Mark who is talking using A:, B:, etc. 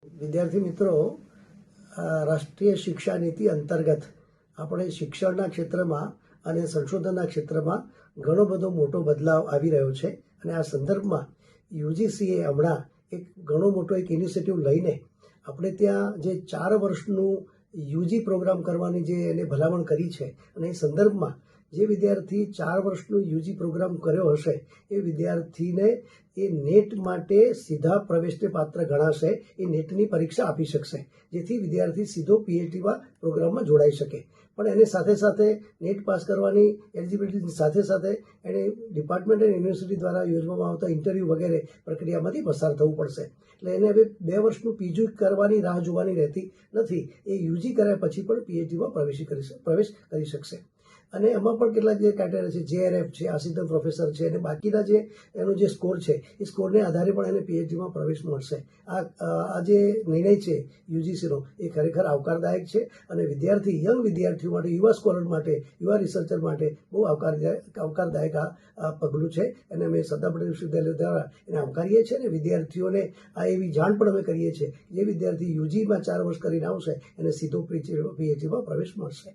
A: વિદ્યાર્થી મિત્રો, રાષ્ટ્રીય શિક્ષા નીતિ અંતર્ગત આપણે શિક્ષણના ક્ષેત્રમાં અને સંશોધનના ક્ષેત્રમાં ઘણો બધો મોટો બદલાવ આવી રહ્યો છે અને આ સંદર્ભમાં યુજીસીએ હમણાં એક ઘણો મોટો ઇનિશિયેટિવ લઈને આપણે ત્યાં જે 4 વર્ષનું યુજી પ્રોગ્રામ કરવાની જે એને ભલામણ કરી છે અને એ સંદર્ભમાં જે વિદ્યાર્થી 4 વર્ષનું યુજી પ્રોગ્રામ કર્યો હશે એ વિદ્યાર્થીને એ નેટ માટે સીધા પ્રવેશને પાત્ર ગણાશે, એ નેટની પરીક્ષા આપી શકશે, જેથી વિદ્યાર્થી સીધો પીએચડીમાં પ્રોગ્રામમાં જોડાઈ શકે. પણ એને સાથે સાથે નેટ પાસ કરવાની એલિજિબિલિટીની સાથે સાથે એને ડિપાર્ટમેન્ટ અને યુનિવર્સિટી દ્વારા યોજવામાં આવતા ઇન્ટરવ્યૂ વગેરે પ્રક્રિયામાંથી પસાર થવું પડશે. એટલે એને હવે 2 વર્ષનું પીજી કરવાની રાહ જોવાની રહેતી નથી. એ યુજી કર્યા પછી પણ પીએચડીમાં પ્રવેશ કરી શકશે. અને એમાં પણ કેટલાક જે ક્રાઇટેરિયા છે, જેઆરએફ છે, આસિસ્ટન્ટ પ્રોફેસર છે અને બાકીના જે એનો જે સ્કોર છે એ સ્કોરને આધારે પણ એને પીએચડીમાં પ્રવેશ મળશે. આ જે નિર્ણય છે યુજીસીનો એ ખરેખર આવકારદાયક છે અને યંગ વિદ્યાર્થીઓ માટે, યુવા સ્કોલર માટે, યુવા રિસર્ચર માટે બહુ આવકારદાયક આ પગલું છે. અને અમે સરદાર પટેલ વિશ્વવિદ્યાલય દ્વારા એને આવકારીએ છીએ અને વિદ્યાર્થીઓને આ એવી જાણ પણ અમે કરીએ છીએ. જે વિદ્યાર્થી યુજીમાં 4 વર્ષ કરીને આવશે એને સીધો પીએચડીમાં પ્રવેશ મળશે.